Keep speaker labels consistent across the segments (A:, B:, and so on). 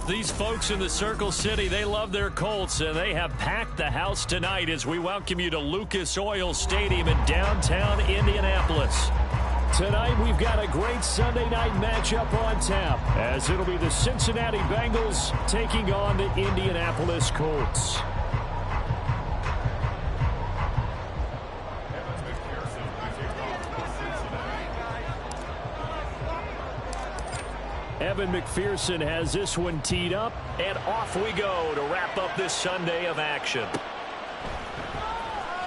A: These folks in the Circle City, they love their Colts, and they have packed the house tonight as we welcome you to Lucas Oil Stadium in downtown Indianapolis. Tonight, we've got a great Sunday night matchup on tap, as it'll be the Cincinnati Bengals taking on the Indianapolis Colts. Evan McPherson has this one teed up, and off we go to wrap up this Sunday of action.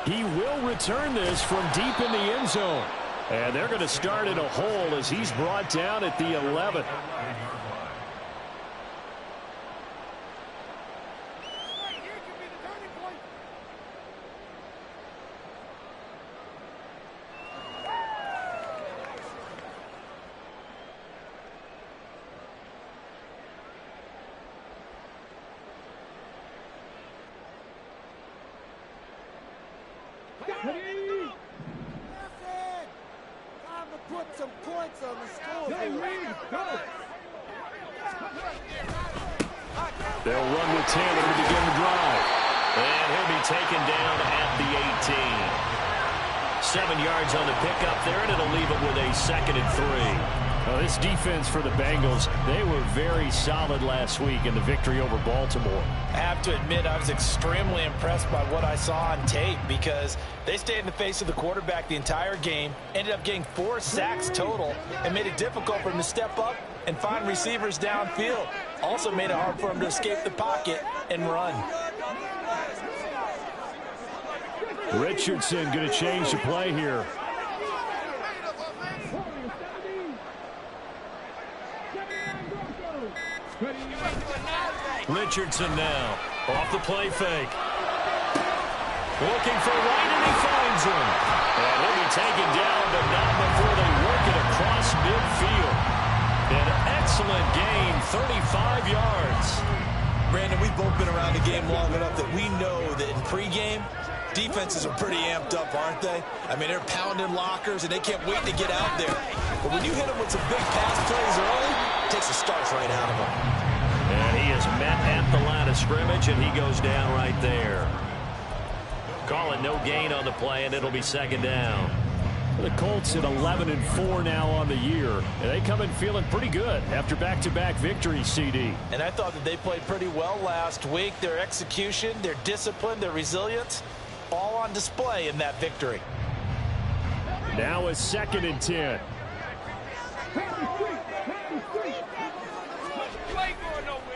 A: He will return this from deep in the end zone. And they're going to start in a hole as he's brought down at the 11.
B: Put some points on the score.
A: They'll run with 10 to begin the drive. And he'll be taken down at the 18. 7 yards on the pickup there, and it'll leave it with a 2nd and 3. Well, this defense for the Bengals, they were very solid last week in the victory over Baltimore.
C: I have to admit, I was extremely impressed by what I saw on tape because they stayed in the face of the quarterback the entire game, ended up getting 4 sacks total, and made it difficult for him to step up and find receivers downfield. Also made it hard for him to escape the pocket and run.
A: Richardson going to change the play here. Richardson now off the play fake. Looking for White, and he finds him. And he'll be taken down, but not before they work it across midfield. An excellent gain, 35 yards.
C: Brandon, we've both been around the game long enough that we know that in pregame, defenses are pretty amped up, aren't they? I mean, they're pounding lockers, and they can't wait to get out there. But when you hit them with some big pass plays early, it takes the starch right out of them.
A: And he is met at the line of scrimmage, and he goes down right there. Calling no gain on the play, and it'll be 2nd down. The Colts at 11-4 now on the year. And they come in feeling pretty good after back-to-back victories, CD.
C: And I thought that they played pretty well last week. Their execution, their discipline, their resilience, all on display in that victory.
A: Now a 2nd and 10.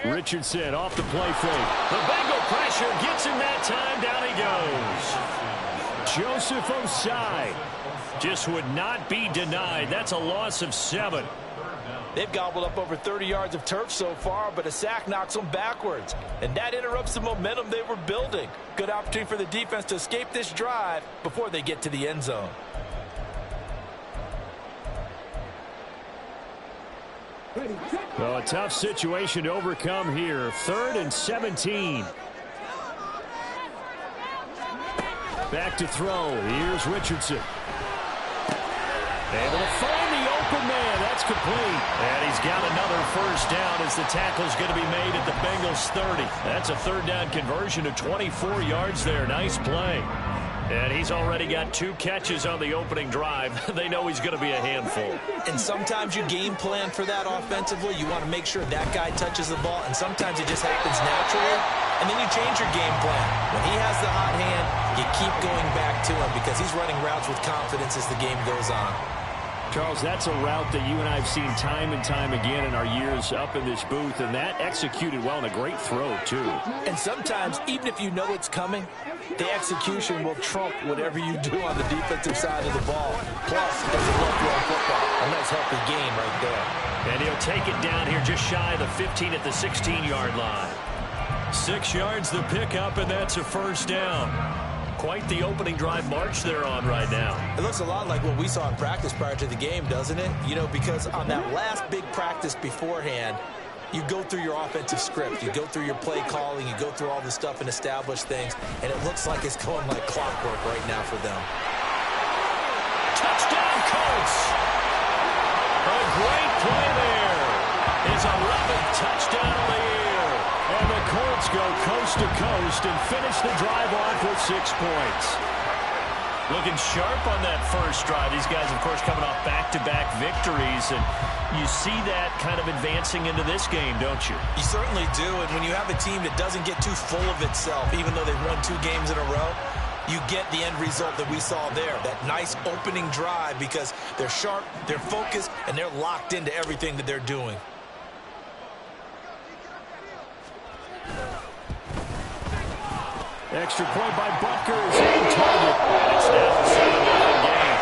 A: Richardson off the play fake. The Bengal pressure gets him that time. Down he goes. Joseph Osai just would not be denied. That's a loss of 7.
C: They've gobbled up over 30 yards of turf so far, but a sack knocks them backwards. And that interrupts the momentum they were building. Good opportunity for the defense to escape this drive before they get to the end zone.
A: Well, a tough situation to overcome here. 3rd and 17. Back to throw. Here's Richardson. Able to find the open man. That's complete. And he's got another first down as the tackle's going to be made at the Bengals 30. That's a 3rd down conversion of 24 yards there. Nice play. And he's already got 2 catches on the opening drive. They know he's going to be a handful.
C: And sometimes you game plan for that offensively. You want to make sure that guy touches the ball, and sometimes it just happens naturally. And then you change your game plan. When he has the hot hand, you keep going back to him because he's running routes with confidence as the game goes on.
A: Charles, that's a route that you and I have seen time and time again in our years up in this booth, and that executed well and a great throw, too.
C: And sometimes, even if you know it's coming, the execution will trump whatever you do on the defensive side of the ball. Plus, there's a left-run football. A nice, healthy game right there.
A: And he'll take it down here just shy of the 15 at the 16-yard line. 6 yards the pickup, and that's a first down. Quite the opening drive march they're on right now.
C: It looks a lot like what we saw in practice prior to the game, doesn't it? You know, because on that last big practice beforehand, you go through your offensive script, you go through your play calling, you go through all the stuff and establish things, and it looks like it's going like clockwork right now for them.
A: Touchdown, Colts! A great play there. His 11th touchdown of the year. Colts go coast to coast and finish the drive off with 6 points. Looking sharp on that first drive. These guys, of course, coming off back-to-back victories, and you see that kind of advancing into this game, don't you?
C: You certainly do, and when you have a team that doesn't get too full of itself, even though they've won 2 games in a row, you get the end result that we saw there, that nice opening drive, because they're sharp, they're focused, and they're locked into everything that they're doing.
A: Extra point by Butker is on target. And it's now a 7-0 game.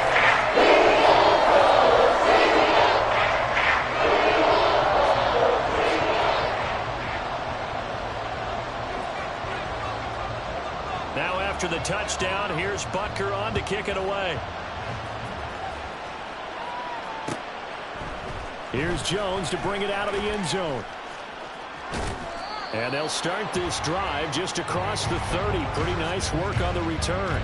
A: Now after the touchdown, here's Butker on to kick it away. Here's Jones to bring it out of the end zone. And they'll start this drive just across the 30. Pretty nice work on the return.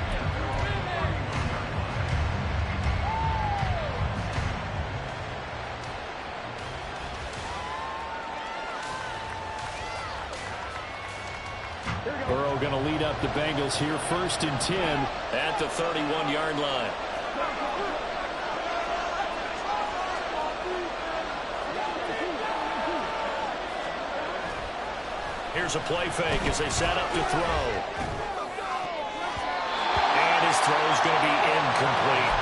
A: Burrow going to lead up the Bengals here, 1st and 10 at the 31-yard line. Here's a play fake as they set up to throw. And his throw is going to be incomplete.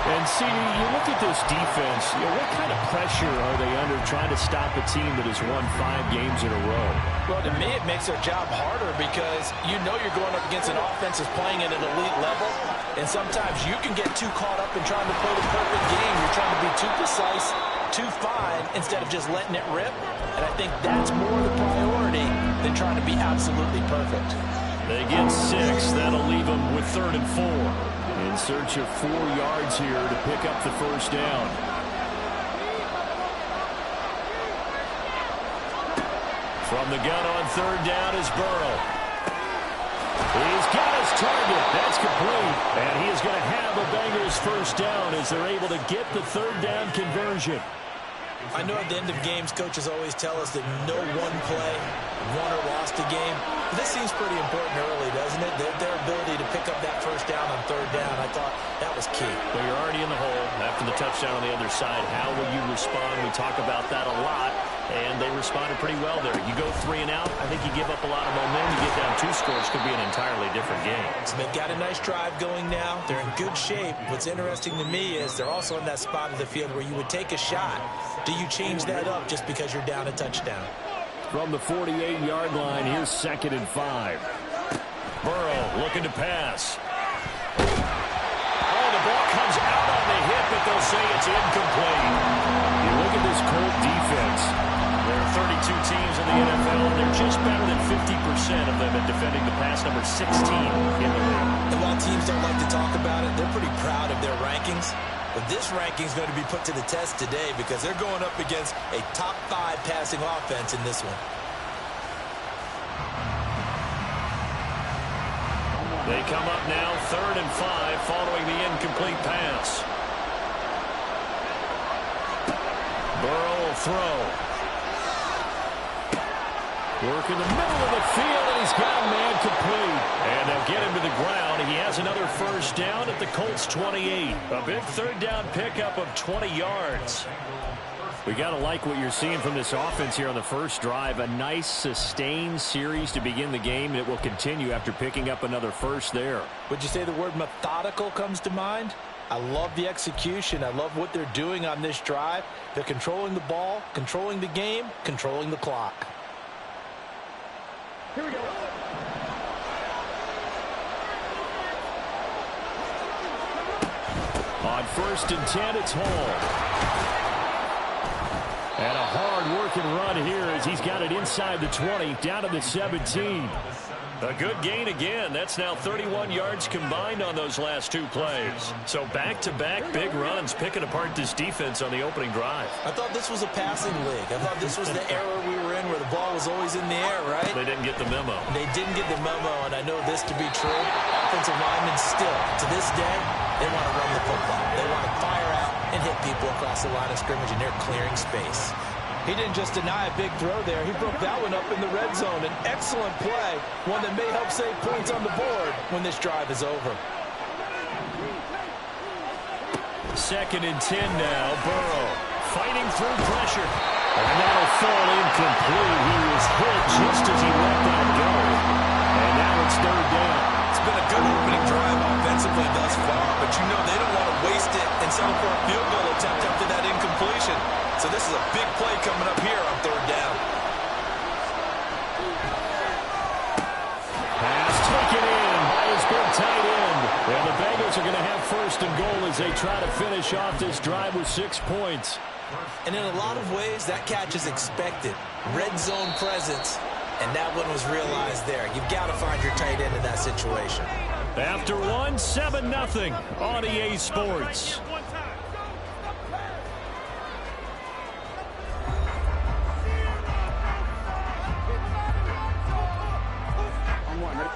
A: And see, you look at this defense, what kind of pressure are they under trying to stop a team that has won 5 games in a row?
C: Well, to me, it makes their job harder because you know you're going up against an offense that's playing at an elite level. And sometimes you can get too caught up in trying to play the perfect game. You're trying to be too precise, too fine, instead of just letting it rip. And I think that's more the priority than trying to be absolutely perfect.
A: They get 6. That'll leave them with 3rd and 4. In search of 4 yards here to pick up the first down. From the gun on 3rd down is Burrow. He's got his target. That's complete. And he is going to have a Bengals first down as they're able to get the 3rd down conversion.
C: I know at the end of games, coaches always tell us that no one play won or lost a game. But this seems pretty important early, doesn't it? Their ability to pick up that first down on 3rd down, I thought that was key.
A: Well, you're already in the hole after the touchdown on the other side. How will you respond? We talk about that a lot, and they responded pretty well there. You go 3 and out, I think you give up a lot of momentum. You get down 2 scores, could be an entirely different game.
C: So they've got a nice drive going now. They're in good shape. What's interesting to me is they're also in that spot of the field where you would take a shot. Do you change that up just because you're down a touchdown?
A: From the 48-yard line, here's 2nd and 5. Burrow looking to pass. Oh, the ball comes out on the hit, but they'll say it's incomplete. You look at this Colt defense. There are 32 teams in the NFL, and they're just better than 50% of them at defending the pass, number 16 in the league.
C: And while teams don't like to talk about it, they're pretty proud of their rankings. But this ranking is going to be put to the test today because they're going up against a top 5 passing offense in this one.
A: They come up now 3rd and 5 following the incomplete pass. Burrow will throw. Work in the middle of the field, and he's got a man complete. And they'll get him to the ground. He has another first down at the Colts 28. A big 3rd down pickup of 20 yards. We got to like what you're seeing from this offense here on the first drive. A nice, sustained series to begin the game, and it will continue after picking up another first there.
C: Would you say the word methodical comes to mind? I love the execution. I love what they're doing on this drive. They're controlling the ball, controlling the game, controlling the clock. Here we go.
A: On 1st and 10, it's Hall. And a hard-working run here as he's got it inside the 20, down to the 17. A good gain again. That's now 31 yards combined on those last 2 plays. So back-to-back big runs, picking apart this defense on the opening drive.
C: I thought this was a passing league. I thought this was the era we were in where the ball was always in the air, right?
A: They didn't get the memo.
C: They didn't get the memo, and I know this to be true. Offensive linemen still, to this day, they want to run the football. They want to fire out and hit people across the line of scrimmage, and they're clearing space. He didn't just deny a big throw there. He broke that one up in the red zone. An excellent play, one that may help save points on the board when this drive is over.
A: 2nd and 10 now. Burrow fighting through pressure. And that'll fall incomplete. He was hit just as he let that go. And now it's 3rd down.
D: It's been a good opening drive offensively thus far, but you know they don't want to waste it and settle for a field goal attempt after that incompletion. So this is a big play coming up here on 3rd down.
A: Pass taken in by his big tight end. And the Bengals are going to have 1st and goal as they try to finish off this drive with 6 points.
C: And in a lot of ways, that catch is expected. Red zone presence, and that one was realized there. You've got to find your tight end in that situation.
A: After 7-0 on EA Sports.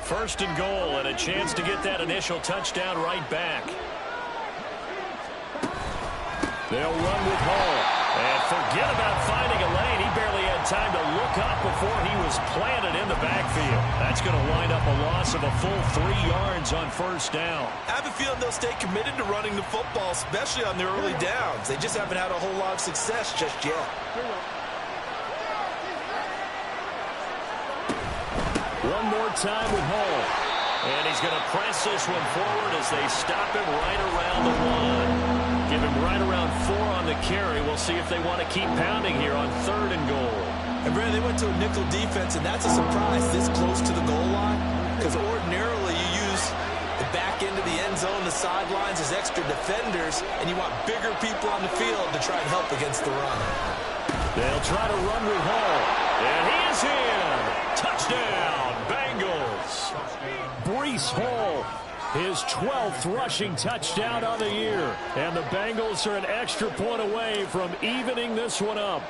A: First and goal, and a chance to get that initial touchdown right back. They'll run with Hall. And forget about finding a lane. He barely had time to look up before he was planted in the backfield. That's going to wind up a loss of a full 3 yards on 1st down.
D: I have a feeling they'll stay committed to running the football, especially on the early downs. They just haven't had a whole lot of success just yet.
A: One more time with Hall. And he's going to press this one forward as they stop him right around the 1. Give him right around 4 on the carry. We'll see if they want to keep pounding here on 3rd and goal.
C: And Brandon, they went to a nickel defense, and that's a surprise this close to the goal line, because ordinarily you use the back end of the end zone, the sidelines as extra defenders, and you want bigger people on the field to try and help against the run.
A: They'll try to run with Hall. And he is in. Touchdown, Bengals. Breece Hall, his 12th rushing touchdown on the year. And the Bengals are an extra point away from evening this one up.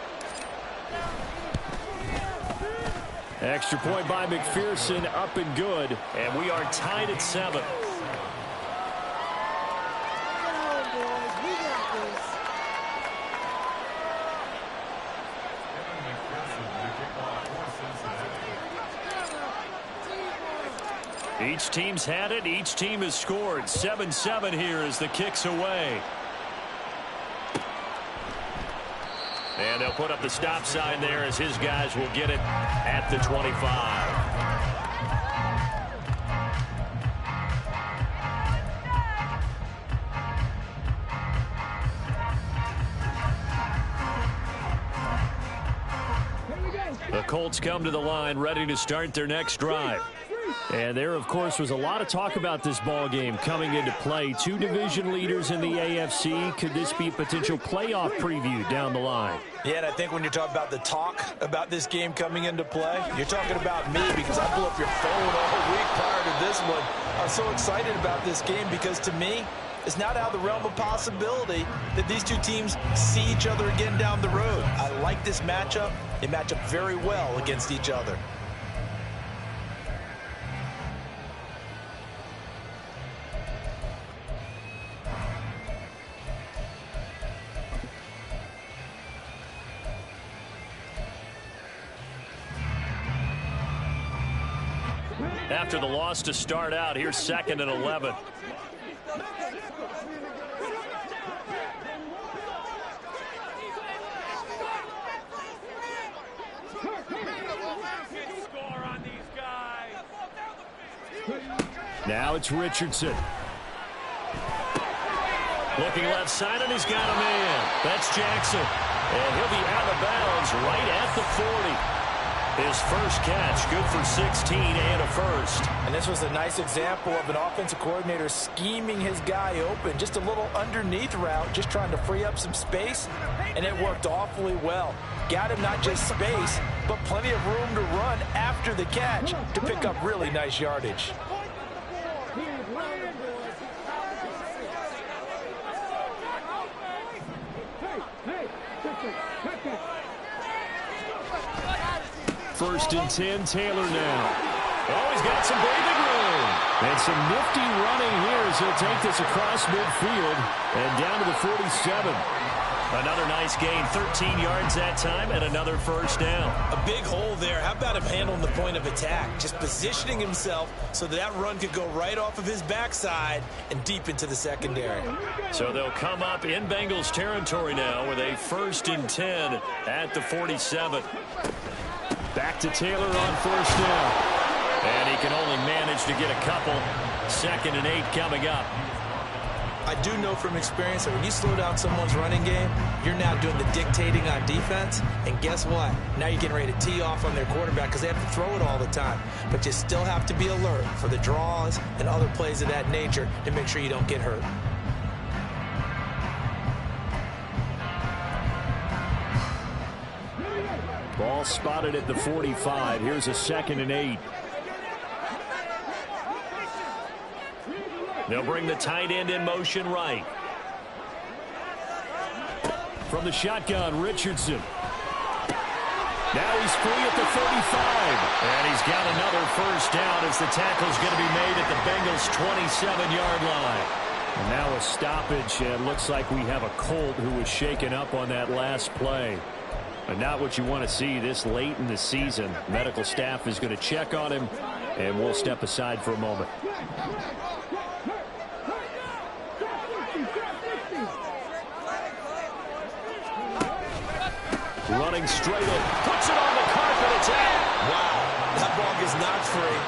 A: Extra point by McPherson, up and good. And we are tied at 7. Each team's had it. Each team has scored. 7-7 here as the kick's away. And they'll put up the stop sign there as his guys will get it at the 25. The Colts come to the line ready to start their next drive. And there, of course, was a lot of talk about this ball game coming into play. 2 division leaders in the AFC. Could this be a potential playoff preview down the line?
C: Yeah, and I think when you're talking about the talk about this game coming into play, you're talking about me, because I blew up your phone all week prior to this one. I'm so excited about this game because, to me, it's not out of the realm of possibility that these two teams see each other again down the road. I like this matchup. They match up very well against each other.
A: After the loss to start out, here's 2nd and 11. Now it's Richardson. Looking left side, and he's got a man. That's Jackson. And he'll be out of bounds right at the 40. His first catch, good for 16 and a first.
C: And this was a nice example of an offensive coordinator scheming his guy open. Just a little underneath route, just trying to free up some space, and it worked awfully well. Got him not just space, but plenty of room to run after the catch to pick up really nice yardage.
A: First and 10, Taylor now. Oh, he's got some breathing room. And some nifty running here as he'll take this across midfield and down to the 47. Another nice gain, 13 yards that time, and another first down.
C: A big hole there. How about him handling the point of attack? Just positioning himself so that run could go right off of his backside and deep into the secondary.
A: So they'll come up in Bengals territory now with a 1st and 10 at the 47. Back to Taylor on first down. And he can only manage to get a couple. 2nd and 8 coming up.
C: I do know from experience that when you slow down someone's running game, you're now doing the dictating on defense. And guess what? Now you're getting ready to tee off on their quarterback because they have to throw it all the time. But you still have to be alert for the draws and other plays of that nature to make sure you don't get hurt.
A: Ball spotted at the 45. Here's a 2nd and 8. They'll bring the tight end in motion right. From the shotgun, Richardson. Now he's free at the 35. And he's got another first down as the tackle's going to be made at the Bengals' 27-yard line. And now a stoppage, and looks like we have a Colt who was shaken up on that last play. And not what you want to see this late in the season. Medical staff is going to check on him, and we'll step aside for a moment. Running straight in, puts it on the carpet, it's out.
C: Wow, that ball is not free,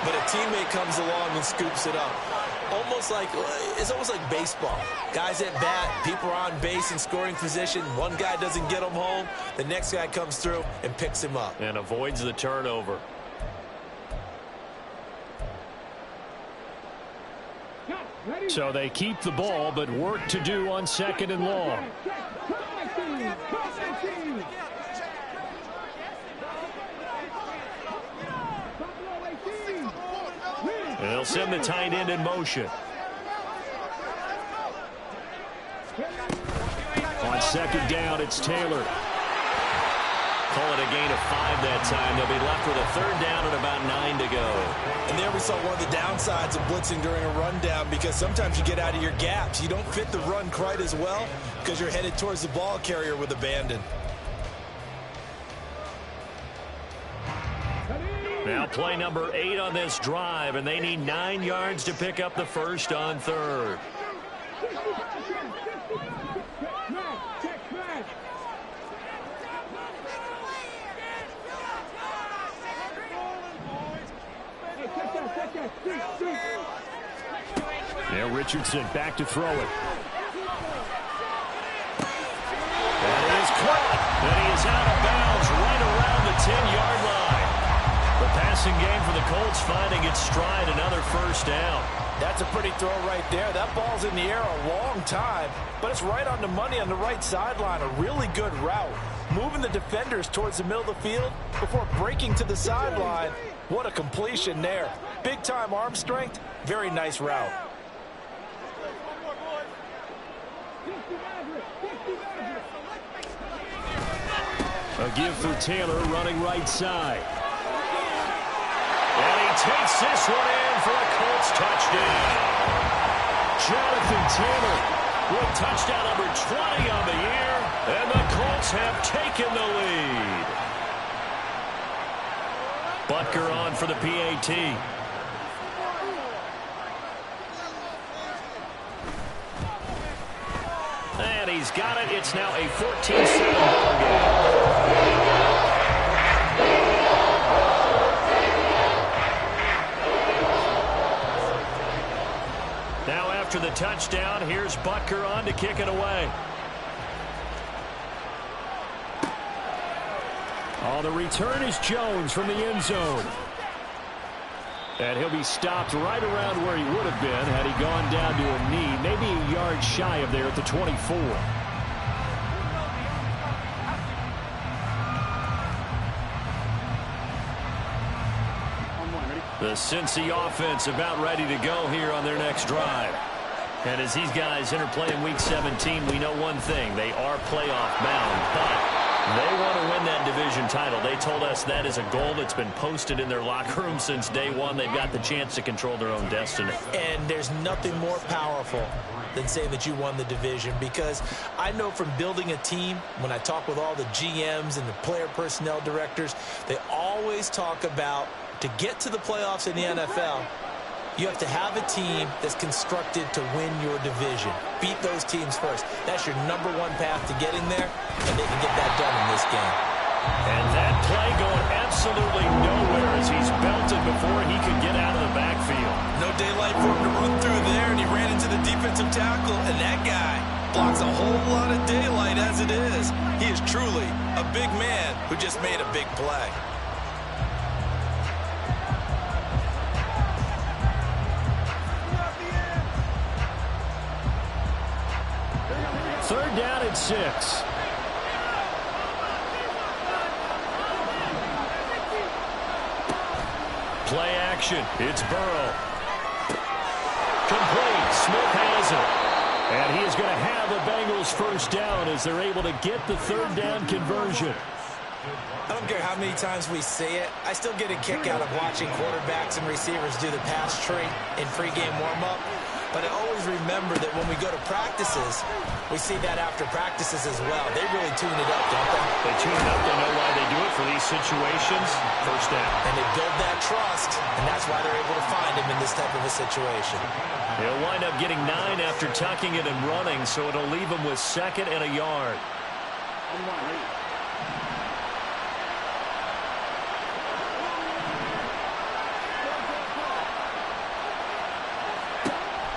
C: but a teammate comes along and scoops it up. It's almost like baseball. Guys at bat, people are on base in scoring position. One guy doesn't get him home, the next guy comes through and picks him up.
A: And avoids the turnover. So they keep the ball, but work to do on 2nd and long. And they'll send the tight end in motion. On 2nd down, it's Taylor. Call it a gain of 5 that time. They'll be left with a 3rd down and about 9 to go.
C: And there we saw one of the downsides of blitzing during a rundown, because sometimes you get out of your gaps. You don't fit the run quite as well because you're headed towards the ball carrier with abandon.
A: Now play number 8 on this drive, and they need 9 yards to pick up the first on 3rd. Now Richardson back to throw it. That is caught. And he is out of bounds right around the 10-yard line. The passing game for the Colts finding its stride, another first down.
C: That's a pretty throw right there. That ball's in the air a long time, but it's right on the money on the right sideline. A really good route. Moving the defenders towards the middle of the field before breaking to the sideline. What a completion there. Big-time arm strength. Very nice route.
A: A give for Taylor running right side. And he takes this one in for a Colts touchdown. Jonathan Taylor with touchdown number 20 on the year. And the Colts have taken the lead. Butker on for the PAT. And he's got it. It's now a 14-7 ball game. Now after the touchdown, here's Butker on to kick it away. Oh, the return is Jones from the end zone. And he'll be stopped right around where he would have been had he gone down to a knee, maybe a yard shy of there at the 24. The Cincy offense about ready to go here on their next drive. And as these guys interplay in Week 17, we know one thing. They are playoff bound, but they want to win that division title. They told us that is a goal that's been posted in their locker room since day one. They've got the chance to control their own destiny.
C: And there's nothing more powerful than saying that you won the division, because I know from building a team, when I talk with all the GMs and the player personnel directors, they always talk about, to get to the playoffs in the NFL, you have to have a team that's constructed to win your division. Beat those teams first. That's your #1 path to getting there, and they can get that done in this game.
A: And that play going absolutely nowhere as he's belted before he could get out of the backfield.
D: No daylight for him to run through there, and he ran into the defensive tackle, and that guy blocks a whole lot of daylight as it is. He is truly a big man who just made a big play.
A: Third down and 6. Play action. It's Burrow. Complete. Smith has it. And he is going to have the Bengals first down as they're able to get the third down conversion.
C: I don't care how many times we say it, I still get a kick out of watching quarterbacks and receivers do the pass tree in pregame warm-up. But I always remember that when we go to practices, we see that after practices as well. They really tune it up, don't they?
A: They tune it up. They know why they do it for these situations. First down.
C: And they build that trust, and that's why they're able to find him in this type of a situation.
A: He'll wind up getting 9 after tucking it and running, so it'll leave him with 2nd and a yard.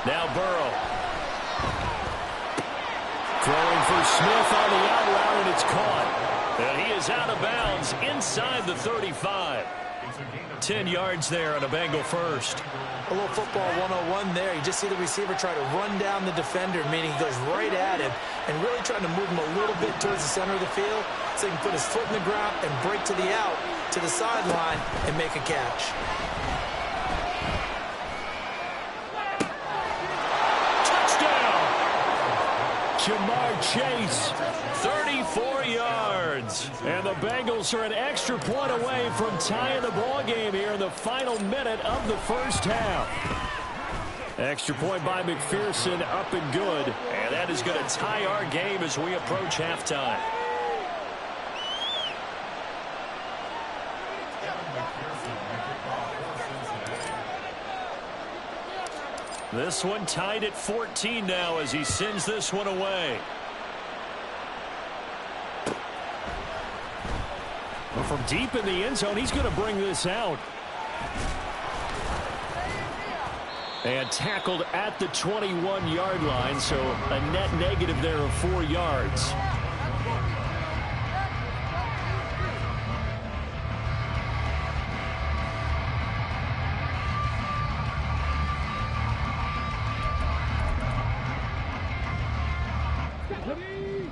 A: Now Burrow. Throwing for Smith on the out route, and it's caught. And he is out of bounds inside the 35. 10 yards there on a Bengal first.
C: A little football 101 there. You just see the receiver try to run down the defender, meaning he goes right at him and really trying to move him a little bit towards the center of the field so he can put his foot in the ground and break to the out, to the sideline, and make a catch.
A: Jamar Chase, 34 yards. And the Bengals are an extra point away from tying the ball game here in the final minute of the first half. Extra point by McPherson, up and good. And that is going to tie our game as we approach halftime. This one tied at 14 now as he sends this one away. Well, from deep in the end zone, he's going to bring this out. And tackled at the 21-yard line, so a net negative there of 4 yards.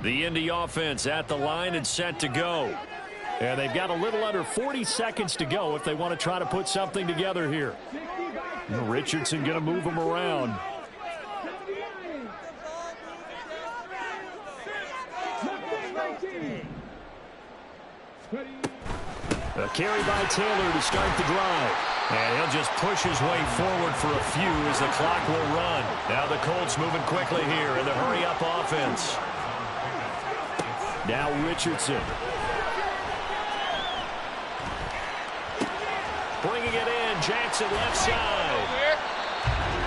A: The Indy offense at the line and set to go. And they've got a little under 40 seconds to go if they want to try to put something together here. Richardson going to move them around. A carry by Taylor to start the drive. And he'll just push his way forward for a few as the clock will run. Now the Colts moving quickly here in the hurry-up offense. Now Richardson. Bringing it in. Jackson left side.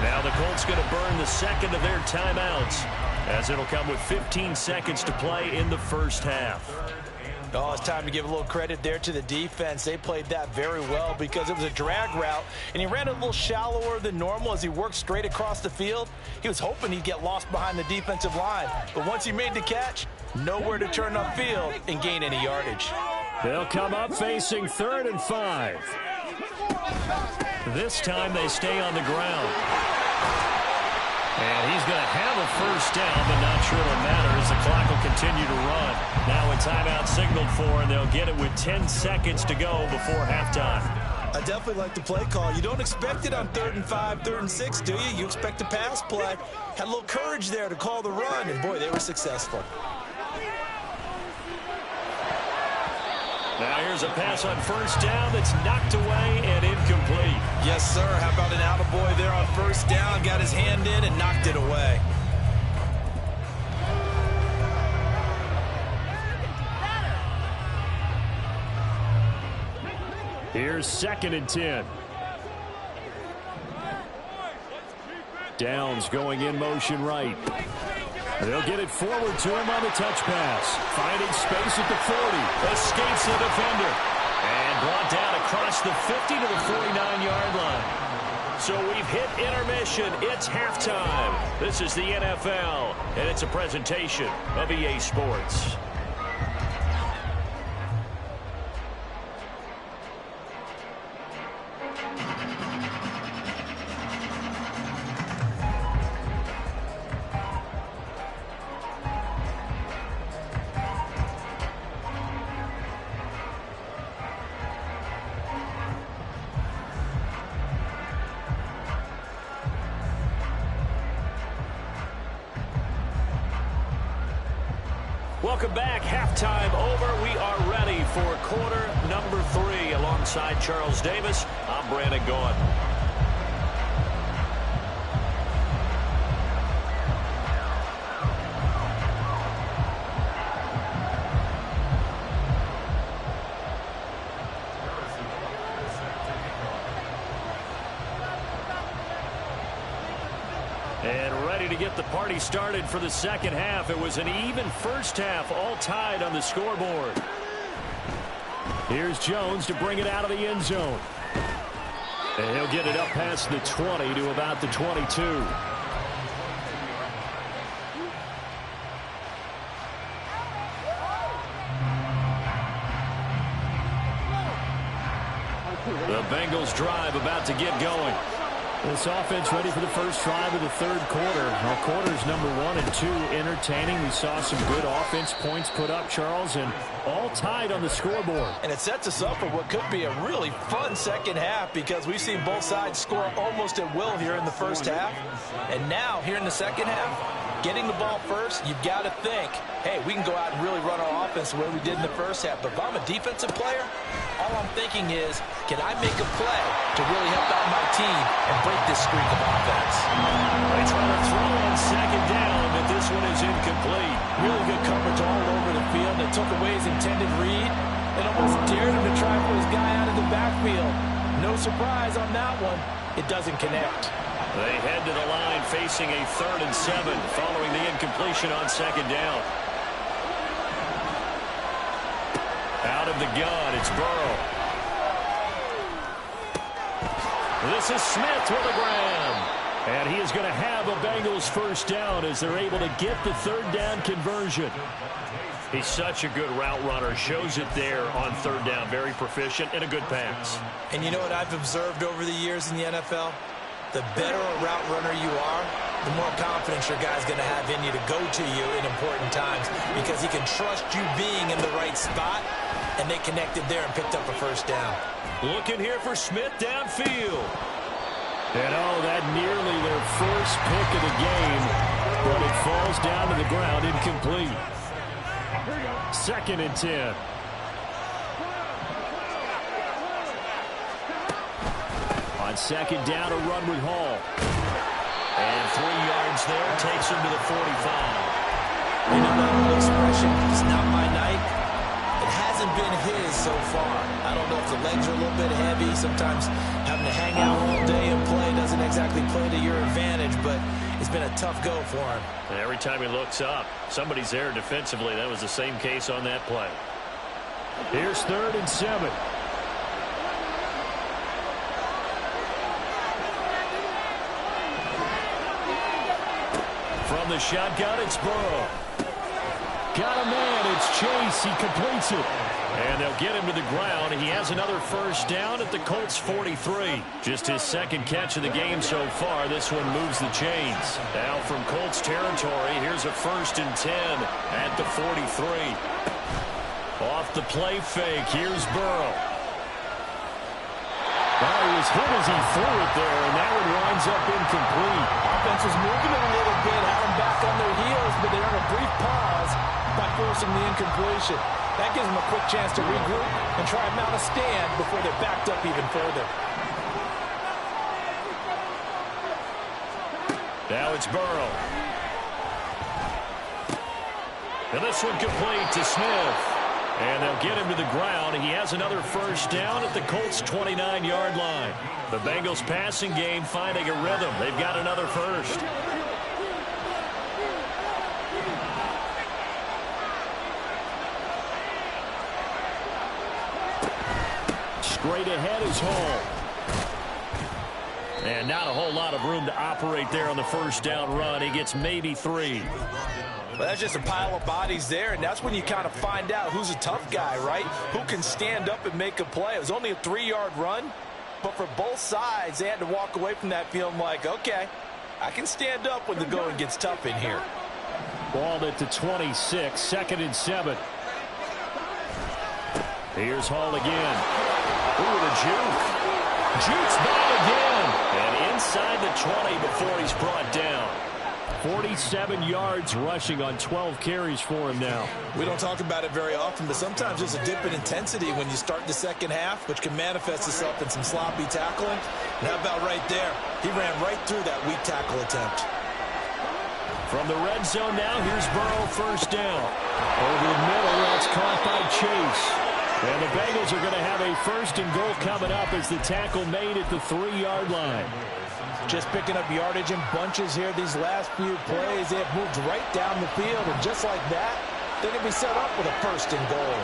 A: Now the Colts going to burn the second of their timeouts as it'll come with 15 seconds to play in the first half.
C: Oh, it's time to give a little credit there to the defense. They played that very well because it was a drag route, and he ran a little shallower than normal as he worked straight across the field. He was hoping he'd get lost behind the defensive line, but once he made the catch, nowhere to turn upfield and gain any yardage.
A: They'll come up facing 3rd and 5. This time they stay on the ground. And he's going to have a first down, but not sure it'll matter as the clock will continue to run. Now a timeout signaled for, and they'll get it with 10 seconds to go before halftime.
C: I definitely like the play call. You don't expect it on 3rd and 5, 3rd and 6, do you? You expect a pass play. Had a little courage there to call the run, and boy, they were successful.
A: Now here's a pass on first down that's knocked away and incomplete.
C: Yes, sir. How about an attaboy there on first down? Got his hand in and knocked it away.
A: Here's 2nd and 10. Downs going in motion right. They'll get it forward to him on the touch pass. Finding space at the 40. Escapes the defender. And brought down across the 50 to the 49-yard line. So we've hit intermission. It's halftime. This is the NFL, and it's a presentation of EA Sports. Welcome back. Halftime over. We are ready for quarter number 3. Alongside Charles Davis, I'm Brandon Gaughan. And ready to get the party started for the second half. It was an even first half, all tied on the scoreboard. Here's Jones to bring it out of the end zone. And he'll get it up past the 20 to about the 22. The Bengals drive about to get going. This offense ready for the first drive of the third quarter. Our quarters number 1 and 2 entertaining. We saw some good offense points put up, Charles, and all tied on the scoreboard.
C: And it sets us up for what could be a really fun second half because we've seen both sides score almost at will here in the first half. And now, here in the second half, getting the ball first, you've got to think, hey, we can go out and really run our offense the way we did in the first half. But if I'm a defensive player, all I'm thinking is, can I make a play to really help out my team and break this streak of offense?
A: They try to throw on second down, but this one is incomplete.
C: Really good coverage all over the field. They took away his intended read and almost dared him to try and put his guy out of the backfield. No surprise on that one. It doesn't connect.
A: They head to the line facing a 3rd and 7 following the incompletion on second down. Out of the gun, it's Burrow. This is Smith with a grab. And he is going to have a Bengals first down as they're able to get the 3rd down conversion. He's such a good route runner. Shows it there on 3rd down. Very proficient and a good pass.
C: And you know what I've observed over the years in the NFL? The better a route runner you are, the more confidence your guy's going to have in you to go to you in important times because he can trust you being in the right spot, and they connected there and picked up a first down.
A: Looking here for Smith downfield. And that nearly their first pick of the game, but it falls down to the ground incomplete. 2nd and 10. On second down, a run with Hall. And 3 yards there, takes him to the 45.
C: You know that old expression, it's not my night. It hasn't been his so far. I don't know if the legs are a little bit heavy. Sometimes having to hang out all day and play doesn't exactly play to your advantage, but it's been a tough go for him.
A: And every time he looks up, somebody's there defensively. That was the same case on that play. Here's 3rd and 7. From the shotgun, it's Burrow. Got a man, it's Chase, he completes it. And they'll get him to the ground. He has another first down at the Colts 43. Just his 2nd catch of the game so far. This one moves the chains. Now from Colts territory, here's a 1st and 10 at the 43. Off the play fake, here's Burrow. He was hit as he threw it there, and that one winds up incomplete.
C: Offense was moving it a little bit, had them back on their heels, but they're on a brief pause by forcing the incompletion. That gives them a quick chance to regroup and try and mount a stand before they're backed up even further.
A: Now it's Burrow. And this one complete to Smith. And they'll get him to the ground. He has another first down at the Colts' 29-yard line. The Bengals passing game finding a rhythm. They've got another first. Straight ahead is Hall. And not a whole lot of room to operate there on the first down run. He gets maybe 3.
C: Well, that's just a pile of bodies there, and that's when you kind of find out who's a tough guy, right? Who can stand up and make a play. It was only a 3-yard run, but for both sides, they had to walk away from that feeling like, okay, I can stand up when the going gets tough in here.
A: Balled at the 26, 2nd and 7. Here's Hall again. Ooh, the juke. Jukes by again. And inside the 20 before he's brought down. 47 yards rushing on 12 carries for him now.
C: We don't talk about it very often, but sometimes there's a dip in intensity when you start the second half, which can manifest itself in some sloppy tackling. And how about right there? He ran right through that weak tackle attempt.
A: From the red zone now, here's Burrow, first down. Over the middle, that's caught by Chase. And the Bengals are going to have a first and goal coming up as the tackle made at the 3-yard line.
C: Just picking up yardage in bunches here these last few plays. They have moved right down the field, and just like that, they're going to be set up with a first and goal.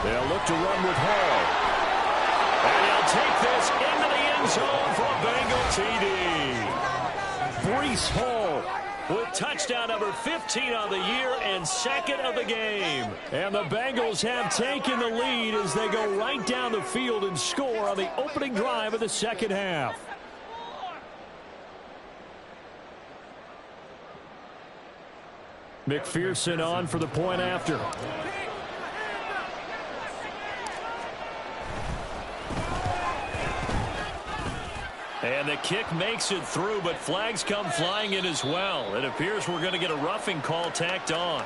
A: They'll look to run with Hall. And he'll take this into the end zone for a Bengal TD. Breece Hall with touchdown number 15 of the year and 2nd of the game. And the Bengals have taken the lead as they go right down the field and score on the opening drive of the second half. McPherson on for the point after. And the kick makes it through, but flags come flying in as well. It appears we're going to get a roughing call tacked on.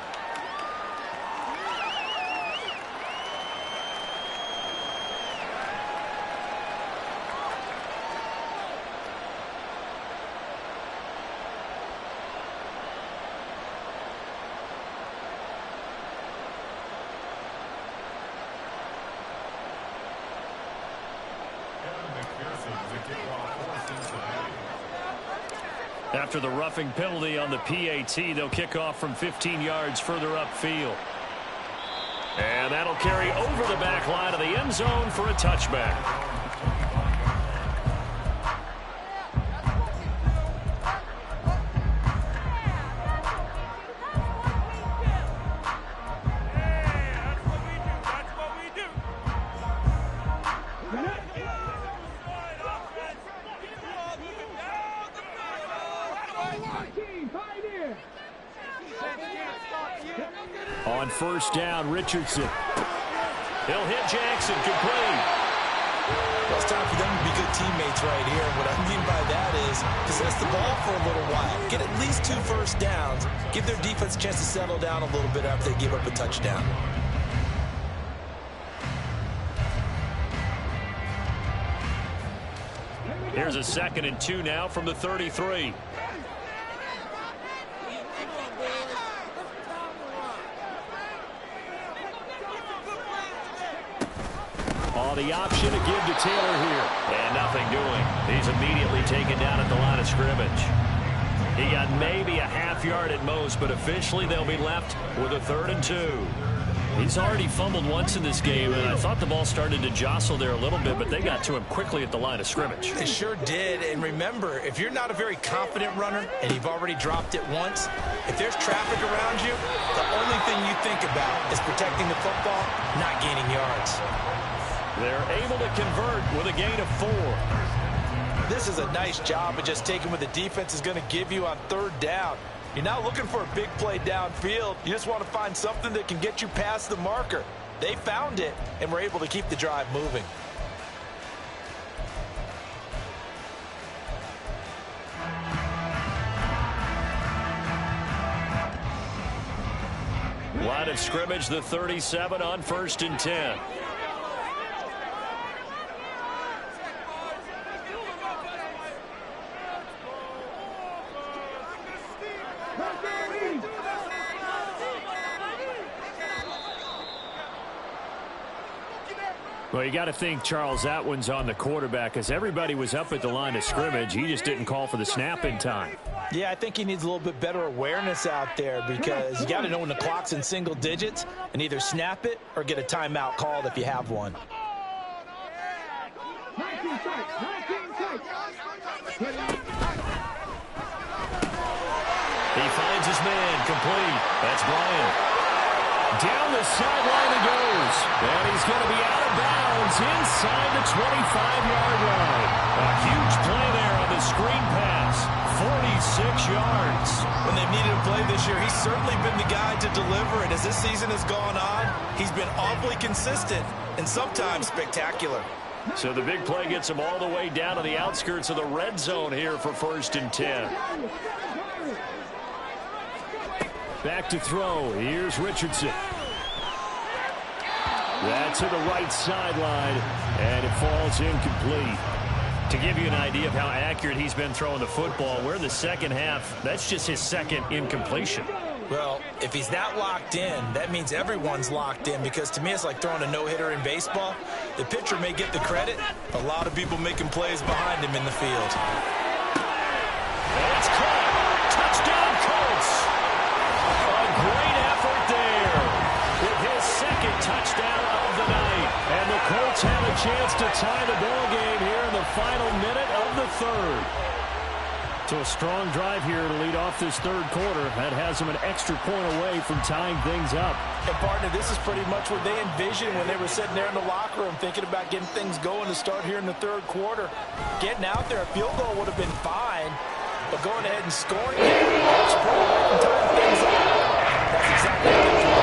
A: After the roughing penalty on the PAT, they'll kick off from 15 yards further upfield. And that'll carry over the back line of the end zone for a touchback. On first down, Richardson. He'll hit Jackson, complete.
C: Well, it's time for them to be good teammates right here. And what I mean by that is possess the ball for a little while. Get at least 2 first downs. Give their defense a chance to settle down a little bit after they give up a touchdown.
A: Here's a 2nd and 2 now from the 33. The option to give to Taylor here. And nothing doing. He's immediately taken down at the line of scrimmage. He got maybe a half yard at most, but officially they'll be left with a 3rd and 2. He's already fumbled once in this game, and I thought the ball started to jostle there a little bit, but they got to him quickly at the line of scrimmage.
C: They sure did. And remember, if you're not a very confident runner and you've already dropped it once, if there's traffic around you, the only thing you think about is protecting the football, not gaining yards.
A: They're able to convert with a gain of 4.
C: This is a nice job of just taking what the defense is going to give you on 3rd down. You're not looking for a big play downfield. You just want to find something that can get you past the marker. They found it and were able to keep the drive moving.
A: Line of scrimmage, the 37 on 1st and 10. Well, you got to think, Charles, that one's on the quarterback because everybody was up at the line of scrimmage. He just didn't call for the snap in time.
C: Yeah, I think he needs a little bit better awareness out there because you got to know when the clock's in single digits and either snap it or get a timeout called if you have one.
A: He finds his man, complete. That's Bryant. Down the sideline he goes. And he's going to be out of bounds inside the 25-yard line. A huge play there on the screen pass. 46 yards.
C: When they've needed a play this year, he's certainly been the guy to deliver it. As this season has gone on, he's been awfully consistent and sometimes spectacular.
A: So the big play gets him all the way down to the outskirts of the red zone here for 1st and 10. Back to throw. Here's Richardson. That's to the right sideline, and it falls incomplete. To give you an idea of how accurate he's been throwing the football, we're in the second half. That's just his second incompletion.
C: Well, if he's not locked in, that means everyone's locked in because to me it's like throwing a no-hitter in baseball. The pitcher may get the credit. A lot of people making plays behind him in the field.
A: That's caught. Touchdown, Colts. A great effort there with his second touchdown of the night. And the Colts have a chance to tie the ball game here in the final minute of the third. So a strong drive here to lead off this third quarter. That has them an extra point away from tying things up.
C: And partner, this is pretty much what they envisioned when they were sitting there in the locker room thinking about getting things going to start here in the third quarter. Getting out there, a field goal would have been fine, but going ahead and scoring it, extra point away from tying things up. That's exactly what they do.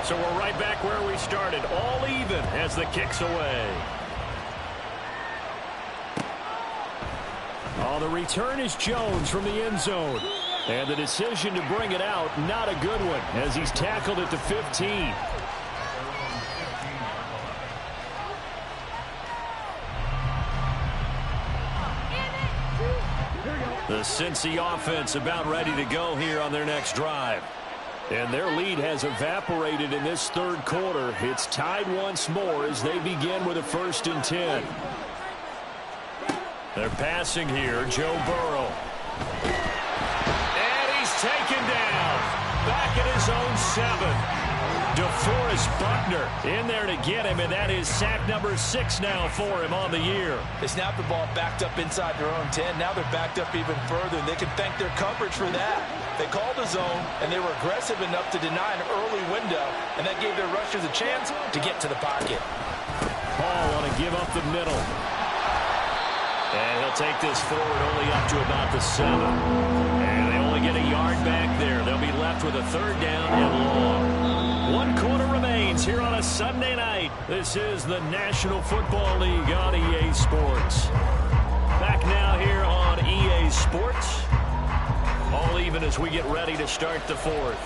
A: So we're right back where we started, all even as the kick's away. Oh, the return is Jones from the end zone. And the decision to bring it out, not a good one, as he's tackled at the 15. The Cincy offense about ready to go here on their next drive. And their lead has evaporated in this third quarter. It's tied once more as they begin with a 1st and 10. They're passing here, Joe Burrow. And he's taken down. Back at his own 7. DeForest Buckner in there to get him, and that is sack number 6 now for him on the year.
C: They snapped the ball backed up inside their own 10. Now they're backed up even further, and they can thank their coverage for that. They called a zone, and they were aggressive enough to deny an early window, and that gave their rushers a chance to get to the pocket.
A: Paul want to give up the middle. And he'll take this forward only up to about the 7. And they only get a yard back there. They'll be left with a 3rd down and long. 1 quarter remains here on a Sunday night. This is the National Football League on EA Sports. Back now here on EA Sports. All even as we get ready to start the 4th.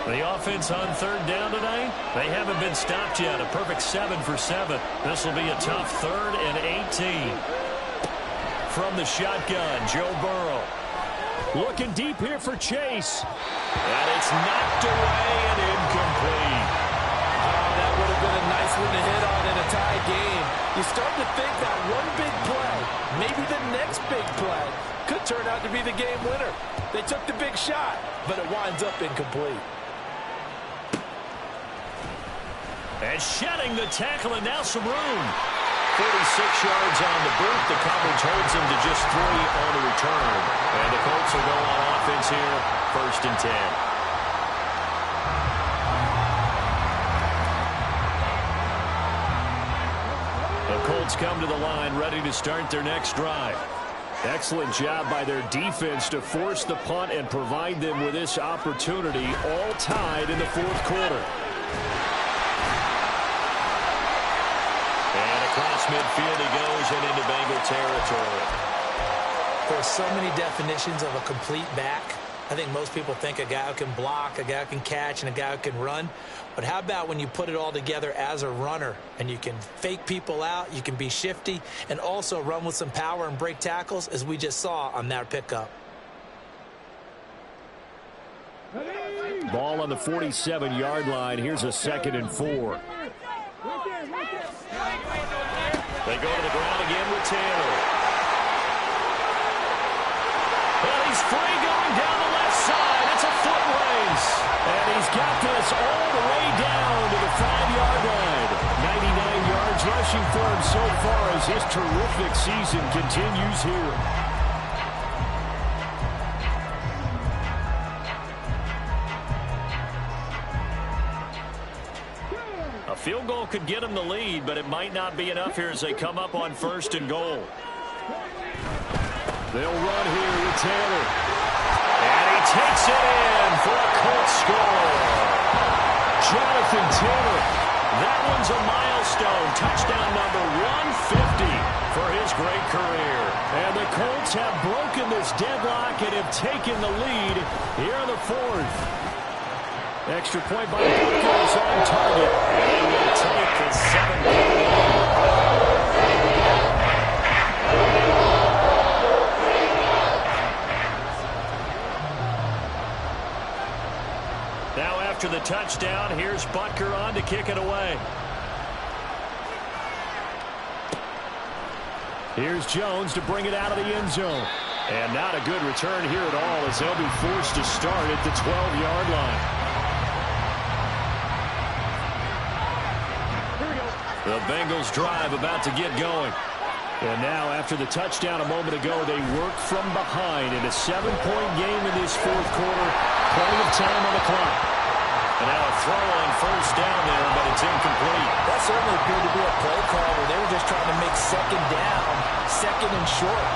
A: The offense on 3rd down tonight, they haven't been stopped yet. A perfect 7 for 7. This will be a tough 3rd and 18. From the shotgun, Joe Burrow. Looking deep here for Chase. And it's knocked away and incomplete.
C: Oh, that would have been a nice one to hit on in a tie game. You start to think that one big play, maybe the next big play, could turn out to be the game winner. They took the big shot, but it winds up incomplete.
A: And shedding the tackle, and now some room. 46 yards on the boot. The coverage holds him to just 3 on the return. And the Colts will go on offense here, 1st and 10. The Colts come to the line ready to start their next drive. Excellent job by their defense to force the punt and provide them with this opportunity, all tied in the fourth quarter. And across midfield he goes and into Bengal territory.
C: There's so many definitions of a complete back. I think most people think a guy who can block, a guy who can catch, and a guy who can run. But how about when you put it all together as a runner and you can fake people out, you can be shifty, and also run with some power and break tackles, as we just saw on that pickup.
A: Ball on the 47-yard line. Here's a 2nd and 4. They go to the ground again with Taylor. And he's free going down the left side. It's a foot race. And he's got this all the way down to the 5-yard line. 99 yards rushing for him so far as his terrific season continues here. A field goal could get him the lead, but it might not be enough here as they come up on 1st and goal. They'll run here with Taylor. And he takes it in for a Colts score. Jonathan Taylor. That one's a milestone. Touchdown number 150 for his great career. And the Colts have broken this deadlock and have taken the lead here in the 4th. Extra point by Bengals on target. And they will take the 7-point lead. Now after the touchdown, here's Butker on to kick it away. Here's Jones to bring it out of the end zone. And not a good return here at all as they'll be forced to start at the 12-yard line. The Bengals drive about to get going. And now, after the touchdown a moment ago, they work from behind in a 7-point game in this fourth quarter. Plenty of time on the clock. And now a throw on 1st down there, but it's incomplete.
C: That certainly appeared to be a play call where they were just trying to make 2nd down, 2nd and short.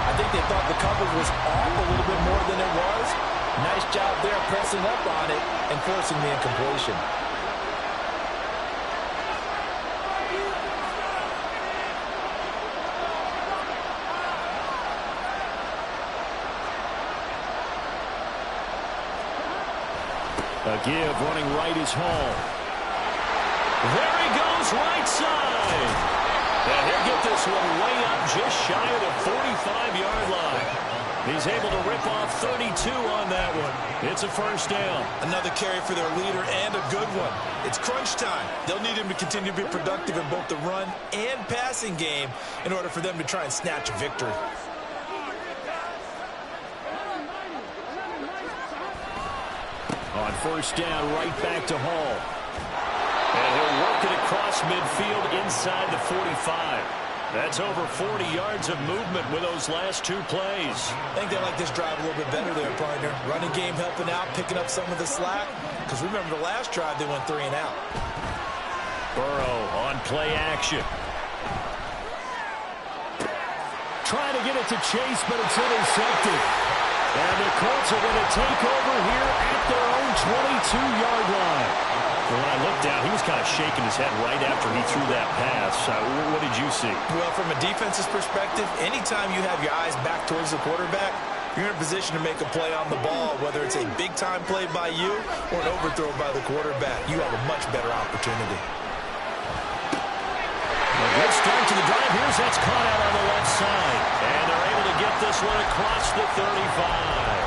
C: I think they thought the coverage was off a little bit more than it was. Nice job there pressing up on it and forcing the incompletion.
A: A give running right is Hall. There he goes right side. And he'll get this one way up just shy of the 45-yard line. He's able to rip off 32 on that one. It's a 1st down.
D: Another carry for their leader and a good one. It's crunch time. They'll need him to continue to be productive in both the run and passing game in order for them to try and snatch a victory.
A: On 1st down, right back to Hall. And he'll work it across midfield inside the 45. That's over 40 yards of movement with those last 2 plays.
C: I think they like this drive a little bit better there, partner. Running game helping out, picking up some of the slack. Because remember the last drive, they went 3 and out.
A: Burrow on play action. Trying to get it to Chase, but it's intercepted. And the Colts are going to take over here at their own 22-yard line. When I looked down, he was kind of shaking his head right after he threw that pass. What did you see?
C: Well, from a defense's perspective, anytime you have your eyes back towards the quarterback, you're in a position to make a play on the ball, whether it's a big-time play by you or an overthrow by the quarterback. You have a much better opportunity.
A: A good start to the drive. Here's that's caught out on the left side. And they're able to get this one across the 35.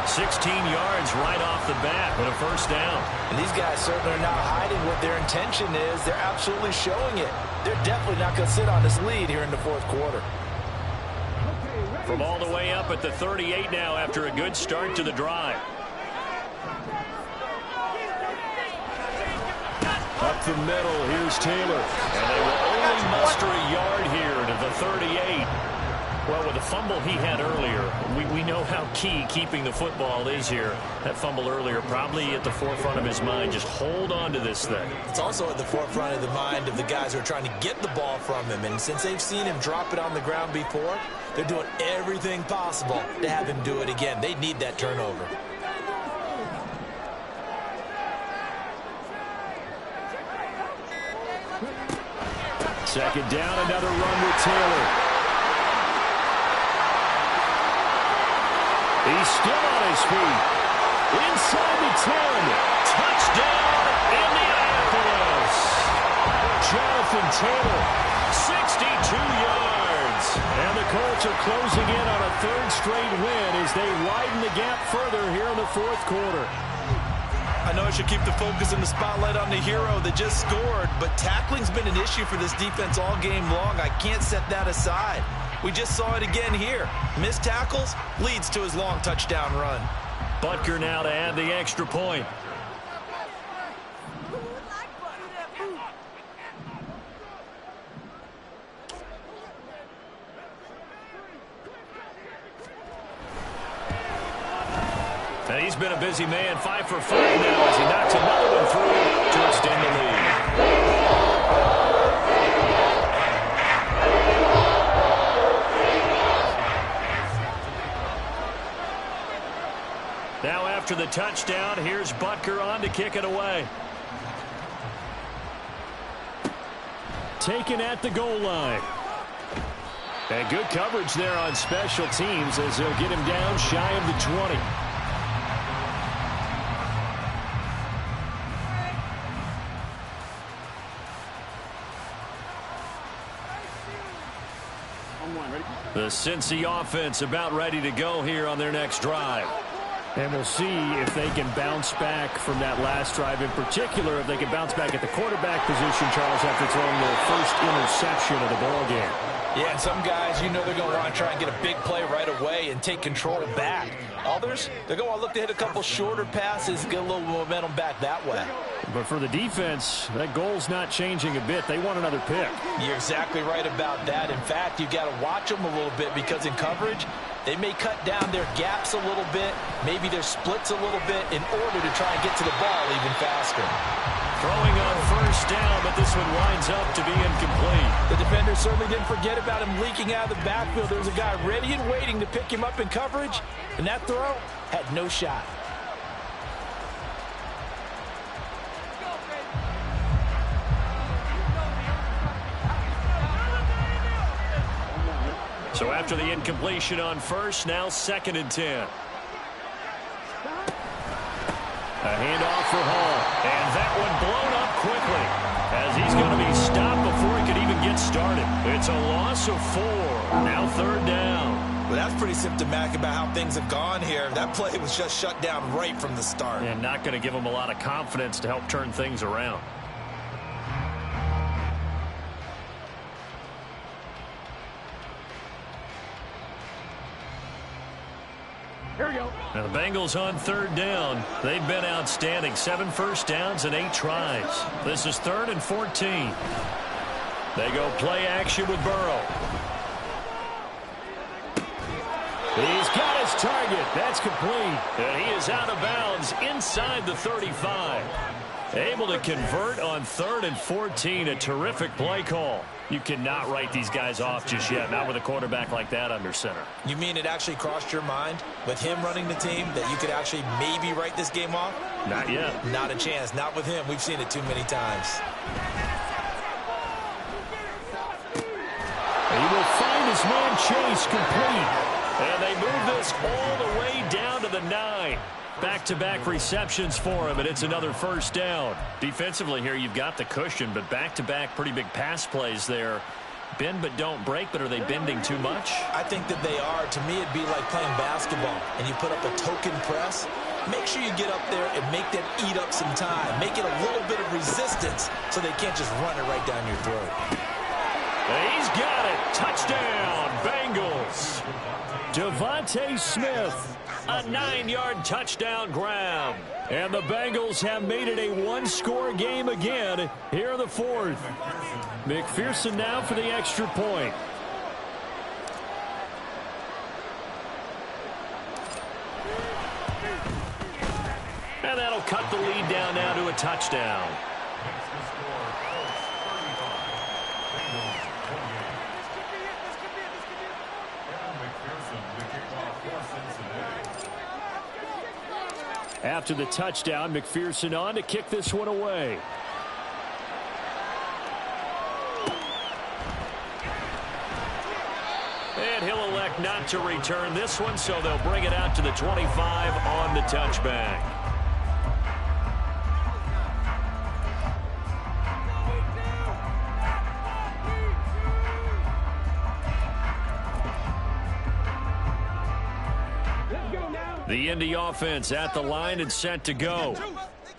A: 16 yards right off the bat with a 1st down.
C: And these guys certainly are not hiding what their intention is. They're absolutely showing it. They're definitely not going to sit on this lead here in the 4th quarter.
A: From all the way up at the 38 now after a good start to the drive. Up the middle, here's Taylor. And they will only muster a yard here to the 38. Well, with the fumble he had earlier, we know how key keeping the football is here. That fumble earlier probably at the forefront of his mind. Just hold on to this thing.
C: It's also at the forefront of the mind of the guys who are trying to get the ball from him. And since they've seen him drop it on the ground before, they're doing everything possible to have him do it again. They need that turnover.
A: Second down, another run with Taylor. He's still on his feet. Inside the 10. Touchdown, Indianapolis. Jonathan Taylor, 62 yards. And the Colts are closing in on a third straight win as they widen the gap further here in the fourth quarter.
C: I know I should keep the focus and the spotlight on the hero that just scored, but tackling's been an issue for this defense all game long. I can't set that aside. We just saw it again here. Missed tackles leads to his long touchdown run.
A: Butker now to add the extra point. And he's been a busy man, 5 for 5 now as he knocks another one through to extend the lead. Now after the touchdown, here's Butker on to kick it away. Taken at the goal line. And good coverage there on special teams as they'll get him down shy of the 20. The Cincy offense about ready to go here on their next drive. And we'll see if they can bounce back from that last drive. In particular, if they can bounce back at the quarterback position, Charles, after throwing their first interception of the ball game.
C: Yeah, and some guys, you know they're going to want to try and get a big play right away and take control back. Others, they're going to want to look to hit a couple shorter passes, get a little momentum back that way.
A: But for the defense, that goal's not changing a bit. They want another pick.
C: You're exactly right about that. In fact, you've got to watch them a little bit because in coverage, they may cut down their gaps a little bit, maybe their splits a little bit in order to try and get to the ball even faster.
A: Throwing on first down, but this one winds up to be incomplete.
C: The defender certainly didn't forget about him leaking out of the backfield. There was a guy ready and waiting to pick him up in coverage, and that throw had no shot.
A: So after the incompletion on first, now 2nd and 10. A handoff for Hall. And that one blown up quickly as he's going to be stopped before he could even get started. It's a loss of 4. Now 3rd down.
C: Well, that's pretty symptomatic about how things have gone here. That play was just shut down right from the start.
A: And not going to give him a lot of confidence to help turn things around.
B: Here we go.
A: Now the Bengals on 3rd down. They've been outstanding. 7 first downs and 8 tries. This is 3rd and 14. They go play action with Burrow. He's got his target. That's complete. And he is out of bounds inside the 35. Able to convert on 3rd and 14. A terrific play call. You cannot write these guys off just yet, not with a quarterback like that under center.
C: You mean it actually crossed your mind with him running the team that you could actually maybe write this game off?
A: Not yet.
C: Not a chance. Not with him. We've seen it too many times.
A: He will find his man Chase complete. And they move this all the way down to the 9. Back-to-back receptions for him, and it's another first down. Defensively here, you've got the cushion, but back-to-back pretty big pass plays there. Bend but don't break, but are they bending too much?
C: I think that they are. To me, it'd be like playing basketball, and you put up a token press. Make sure you get up there and make them eat up some time. Make it a little bit of resistance so they can't just run it right down your throat.
A: He's got it. Touchdown, Bengals. Devontae Smith. A 9-yard touchdown grab. And the Bengals have made it a one-score game again here in the 4th. McPherson now for the extra point. And that'll cut the lead down now to a touchdown. After the touchdown, McPherson on to kick this one away. And he'll elect not to return this one, so they'll bring it out to the 25 on the touchback. The Indy offense at the line and set to go.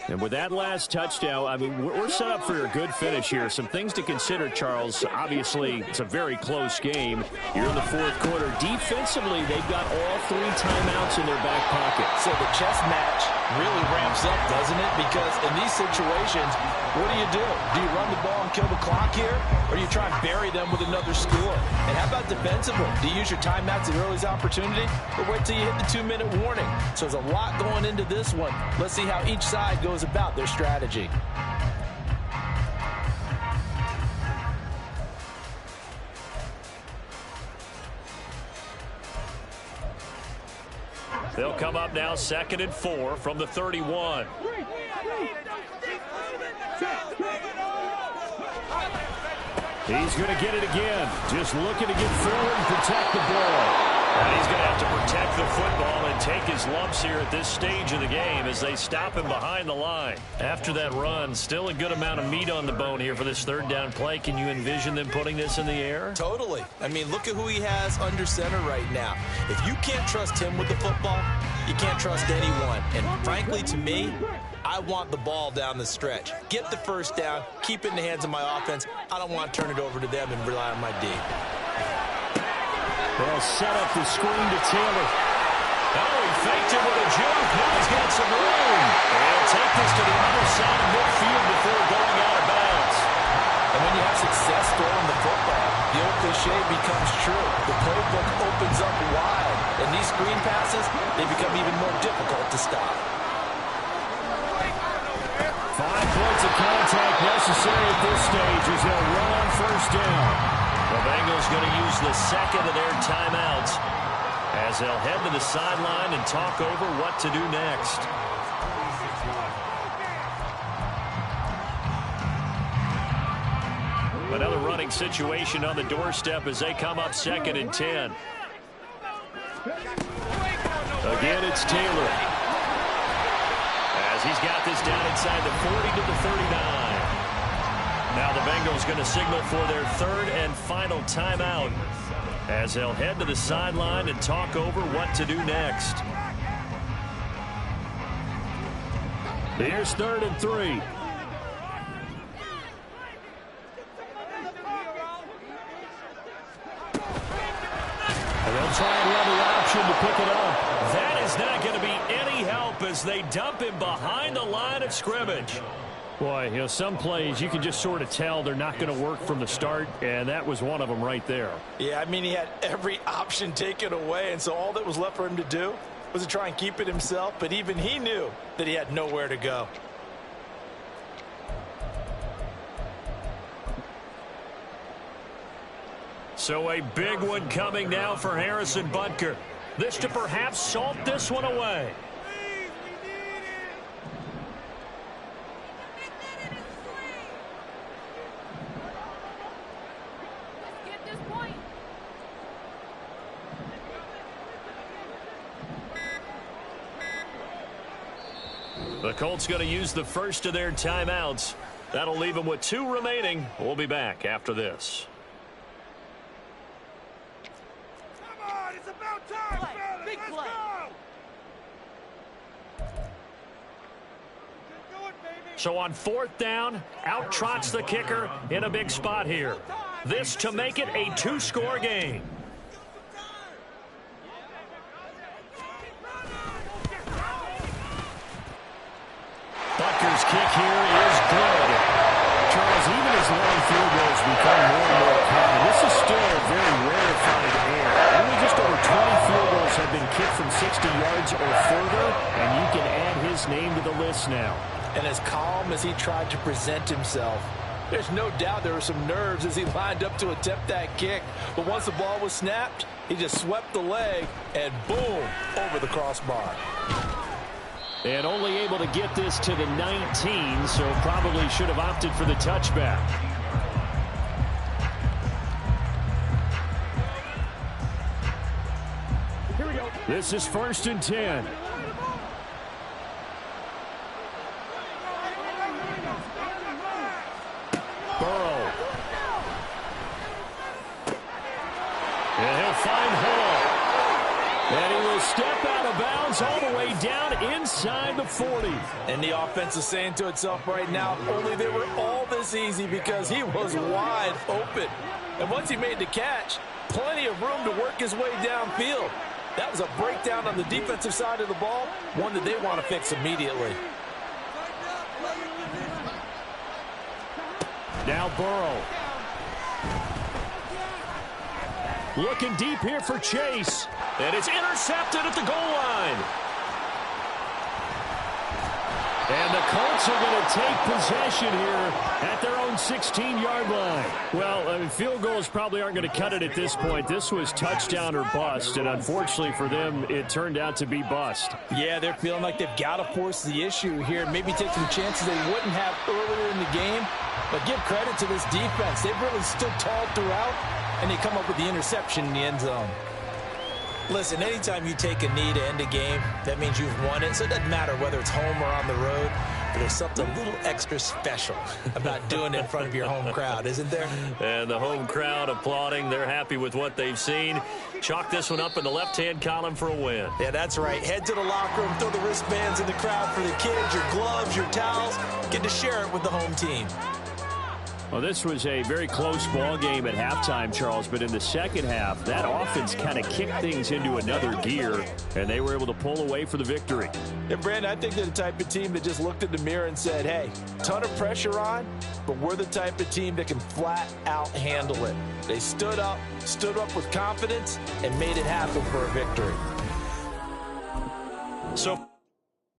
A: And with that last touchdown, I mean, we're set up for a good finish here. Some things to consider, Charles. Obviously, it's a very close game. You're in the fourth quarter. Defensively, they've got all 3 timeouts in their back pocket.
C: So the chess match really ramps up, doesn't it? Because in these situations, what do? Do you run the ball and kill the clock here? Or do you try and bury them with another score? And how about defensively? Do you use your timeouts at earliest opportunity? Or wait till you hit the 2-minute warning? So there's a lot going into this one. Let's see how each side goes about their strategy.
A: They'll come up now 2nd and 4 from the 31. He's going to get it again. Just looking to get forward and protect the ball. And he's going to have to protect the football and take his lumps here at this stage of the game as they stop him behind the line. After that run, still a good amount of meat on the bone here for this 3rd down play. Can you envision them putting this in the air?
C: Totally. I mean, look at who he has under center right now. If you can't trust him with the football, you can't trust anyone. And frankly, to me, I want the ball down the stretch. Get the first down, keep it in the hands of my offense. I don't want to turn it over to them and rely on my D.
A: They'll set up the screen to Taylor. Oh, he faked it with a juke. Now he's got some room. They'll take this to the other side of midfield before going out of bounds.
C: And when you have success throwing the football, the old cliche becomes true. The playbook opens up wide. And these screen passes, they become even more difficult to stop.
A: 5 points of contact necessary at this stage as they'll run on 1st down. The Bengals going to use the 2nd of their timeouts as they'll head to the sideline and talk over what to do next. Another running situation on the doorstep as they come up 2nd and 10. Again, it's Taylor. As he's got this down inside the 40 to the 39. Now the Bengals going to signal for their 3rd and final timeout as they'll head to the sideline and talk over what to do next. Here's 3rd and 3. And they'll try and run the option to pick it up. That is not going to be any help as they dump him behind the line of scrimmage. Boy, you know, some plays you can just sort of tell they're not going to work from the start, and that was one of them right there.
C: Yeah, I mean, he had every option taken away, and so all that was left for him to do was to try and keep it himself, but even he knew that he had nowhere to go.
A: So a big one coming now for Harrison Butker. This to perhaps salt this one away. The Colts going to use the 1st of their timeouts. That'll leave them with 2 remaining. We'll be back after this.
B: Come on, it's about time, fellas.
E: Big
B: Let's
E: play.
B: go.
A: So on 4th down, out trots the kicker in a big spot here. This to make it a 2-score game. Butker's kick here is good. Charles, even as long field goals become more and more common, this is still a very rarefied air. Only just over 20 field goals have been kicked from 60 yards or further, and you can add his name to the list now.
C: And as calm as he tried to present himself, there's no doubt there were some nerves as he lined up to attempt that kick. But once the ball was snapped, he just swept the leg and boom, over the crossbar.
A: And only able to get this to the 19, so probably should have opted for the touchback. Here we go. This is 1st and 10. Burrow. And he'll find Hall. And he will step out of bounds all the way down inside the 40.
C: And the offense is saying to itself right now, only they were all this easy because he was wide open. And once he made the catch, plenty of room to work his way downfield. That was a breakdown on the defensive side of the ball, one that they want to fix immediately.
A: Now Burrow. Looking deep here for Chase. And it's intercepted at the goal line. And the Colts are going to take possession here at their own 16-yard line. Well, field goals probably aren't going to cut it at this point. This was touchdown or bust, and unfortunately for them, it turned out to be bust.
C: Yeah, they're feeling like they've got to force the issue here, maybe take some chances they wouldn't have earlier in the game. But give credit to this defense. They've really stood tall throughout, and they come up with the interception in the end zone.
D: Listen, anytime you take a knee to end a game, that means you've won it. So it doesn't matter whether it's home or on the road. But there's something a little extra special about doing it in front of your home crowd, isn't there?
A: And the home crowd applauding. They're happy with what they've seen. Chalk this one up in the left-hand column for a win.
D: Yeah, that's right. Head to the locker room, throw the wristbands in the crowd for the kids, your gloves, your towels. Get to share it with the home team.
A: Well, this was a very close ball game at halftime, Charles, but in the second half, that offense kind of kicked things into another gear, and they were able to pull away for the victory.
C: And, Brandon, I think they're the type of team that just looked in the mirror and said, hey, ton of pressure on, but we're the type of team that can flat out handle it. They stood up with confidence, and made it happen for a victory.
A: So